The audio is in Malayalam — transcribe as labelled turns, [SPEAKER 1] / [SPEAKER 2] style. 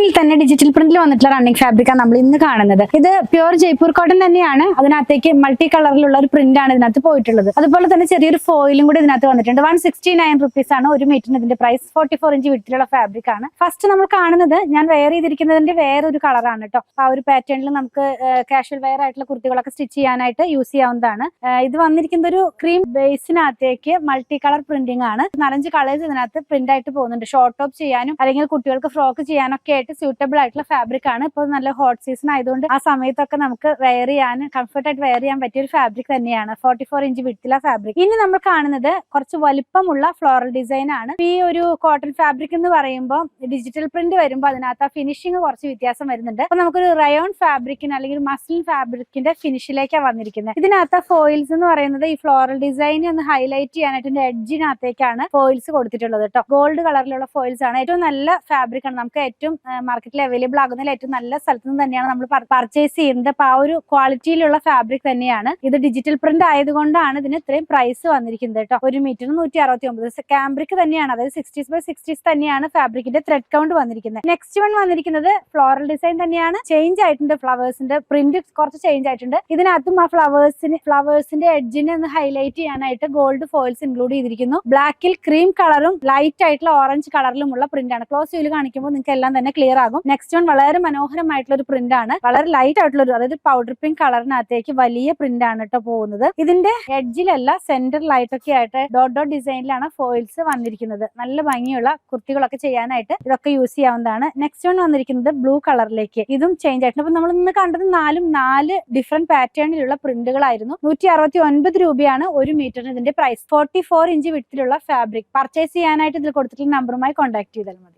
[SPEAKER 1] പാറ്റേണിൽ തന്നെ ഡിജിറ്റൽ പ്രിന്റിൽ വന്നിട്ടുള്ള റണ്ണിങ് ഫാബ്രിക്കാണ് നമ്മൾ ഇന്ന് കാണുന്നത്. ഇത് പ്യൂർ ജയ്പൂർ കോട്ടൺ തന്നെയാണ്. അതിനകത്തേക്ക് മൾട്ടി കളറിലുള്ള ഒരു പ്രിന്റ് ആണ് ഇതിനകത്ത് പോയിട്ടുള്ളത്. അതുപോലെ തന്നെ ചെറിയൊരു ഫോയിലും കൂടി ഇതിനകത്ത് വന്നിട്ടുണ്ട്. 169 റുപ്പീസ് ആണ് ഒരു മീറ്ററിന് ഇതിന്റെ പ്രൈസ്. 44 ഇഞ്ച് വിട്ടിലുള്ള ഫാബ്രിക് ആണ്. ഫസ്റ്റ് നമ്മൾ കാണുന്നത് ഞാൻ വെയർ ചെയ്തിരിക്കുന്നതിന്റെ വേറൊരു കളറാണ് കേട്ടോ. ആ ഒരു പാറ്റേണിൽ നമുക്ക് കാഷ്വൽ വെയർ ആയിട്ടുള്ള കുർത്തികളൊക്കെ സ്റ്റിച്ച് ചെയ്യാനായിട്ട് യൂസ് ചെയ്യാവുന്നതാണ്. ഇത് വന്നിരിക്കുന്ന ഒരു ക്രീം ബേസിനകത്തേക്ക് മൾട്ടി കളർ പ്രിന്റിംഗ് ആണ്. 4-5 കളേഴ്സ് ഇതിനകത്ത് പ്രിന്റ് ആയിട്ട് പോകുന്നുണ്ട്. ഷോർട്ട് ടോപ്പ് ചെയ്യാനും അല്ലെങ്കിൽ കുട്ടികൾക്ക് ഫ്രോക്ക് ചെയ്യാനൊക്കെ ആയിട്ട് സ്യൂട്ടബിൾ ആയിട്ടുള്ള ഫാബ്രിക് ആണ്. ഇപ്പോൾ നല്ല ഹോട്ട് സീസൺ ആയതുകൊണ്ട് ആ സമയത്തൊക്കെ നമുക്ക് വെയർ ചെയ്യാൻ കംഫർട്ടായിട്ട് വെയർ ചെയ്യാൻ പറ്റിയ ഒരു ഫാബ്രിക് തന്നെയാണ്. 44 ഇഞ്ച് വിട്ടില്ല ഫാബ്രിക്. ഇനി നമ്മൾ കാണുന്നത് കുറച്ച് വലിപ്പമുള്ള ഫ്ലോറൽ ഡിസൈൻ ആണ്. ഈ ഒരു കോട്ടൺ ഫാബ്രിക് എന്ന് പറയുമ്പോൾ ഡിജിറ്റൽ പ്രിന്റ് വരുമ്പോൾ അതിനകത്ത് ആ ഫിനിഷിംഗ് കുറച്ച് വ്യത്യാസം വരുന്നുണ്ട്. അപ്പൊ നമുക്കൊരു റയോൺ ഫാബ്രിക്കിന് അല്ലെങ്കിൽ മസ്ലിൻ ഫാബ്രിക്കിന്റെ ഫിനിഷിലേക്കാണ് വന്നിരിക്കുന്നത്. ഇതിനകത്ത് ഫോയിൽസ് എന്ന് പറയുന്നത് ഈ ഫ്ലോറൽ ഡിസൈൻ ഒന്ന് ഹൈലൈറ്റ് ചെയ്യാനായിട്ട് എഡ്ജിനകത്തേക്കാണ് ഫോയിൽസ് കൊടുത്തിട്ടുള്ളത് കേട്ടോ. ഗോൾഡ് കളറിലുള്ള ഫോയിൽസ് ആണ്. ഏറ്റവും നല്ല ഫാബ്രിക് ആണ്. നമുക്ക് ഏറ്റവും മാർക്കറ്റിൽ അവൈലബിൾ ആകുന്നതിൽ ഏറ്റവും നല്ല സ്ഥലത്ത് നിന്ന് തന്നെയാണ് നമ്മൾ പർച്ചേസ് ചെയ്യുന്നത്. അപ്പൊ ആ ഒരു ക്വാളിറ്റിയിലുള്ള ഫാബ്രിക് തന്നെയാണ്. ഇത് ഡിജിറ്റൽ പ്രിന്റ് ആയതുകൊണ്ടാണ് ഇതിന് ഇത്രയും പ്രൈസ് വന്നിരിക്കുന്നത് കേട്ടോ. ഒരു മീറ്ററിന് 169. കാംബ്രിക് തന്നെയാണ്, അതായത് 60x60 തന്നെയാണ് ഫാബ്രിക്കിന്റെ ത്രെഡ് കൗണ്ട് വന്നിരിക്കുന്നത്. നെക്സ്റ്റ് വൺ വന്നിരിക്കുന്നത് ഫ്ലോറൽ ഡിസൈൻ തന്നെയാണ്. ചേഞ്ച് ആയിട്ടുണ്ട്, ഫ്ലവേഴ്സിന്റെ പ്രിന്റ് കുറച്ച് ചേഞ്ച് ആയിട്ടുണ്ട്. ഇതിനകത്തും ആ ഫ്ലവേഴ്സിന്റെ എഡ്ജിനെ ഒന്ന് ഹൈലൈറ്റ് ചെയ്യാനായിട്ട് ഗോൾഡ് ഫോയിൽസ് ഇൻക്ലൂഡ് ചെയ്തിരിക്കുന്നു. ബ്ലാക്കിൽ ക്രീം കളറും ലൈറ്റ് ആയിട്ടുള്ള ഓറഞ്ച് കളറിലുമുള്ള പ്രിന്റ് ആണ്. ക്ലോസ് വ്യൂല് കാണിക്കുമ്പോൾ നിങ്ങൾക്ക് എല്ലാം തന്നെ ക്ലിയർ ആകും. നെക്സ്റ്റ് വൺ വളരെ മനോഹരമായിട്ടുള്ള ഒരു പ്രിന്റ് ആണ്. വളരെ ലൈറ്റ് ആയിട്ടുള്ള ഒരു, അതായത് പൗഡർ പിങ്ക് കളറിനകത്തേക്ക് വലിയ പ്രിന്റ് ആണ് കേട്ടോ പോകുന്നത്. ഇതിന്റെ എഡ്ജിലല്ല സെന്ററിലായിട്ടൊക്കെ ആയിട്ട് ഡോട്ട് ഡോട്ട് ഡിസൈനിലാണ് ഫോയിൽസ് വന്നിരിക്കുന്നത്. നല്ല ഭംഗിയുള്ള കുർത്തികളൊക്കെ ചെയ്യാനായിട്ട് ഇതൊക്കെ യൂസ് ചെയ്യാവുന്നതാണ്. നെക്സ്റ്റ് വൺ വന്നിരിക്കുന്നത് ബ്ലൂ കളറിലേക്ക്. ഇതും ചേഞ്ച് ആയിട്ടുണ്ട്. അപ്പൊ നമ്മൾ ഇന്ന് കണ്ടത് 4 ഡിഫറെന്റ് പാറ്റേണിലുള്ള പ്രിന്റുകളായിരുന്നു. 169 രൂപയാണ് ഒരു മീറ്ററിന് ഇതിന്റെ പ്രൈസ്. 44 ഇഞ്ച് വിട്ടിലുള്ള ഫാബ്രിക്. പർച്ചേസ് ചെയ്യാനായിട്ട് ഇതിൽ കൊടുത്തിട്ടുള്ള നമ്പറുമായി കോൺടാക്ട് ചെയ്താൽ മതി.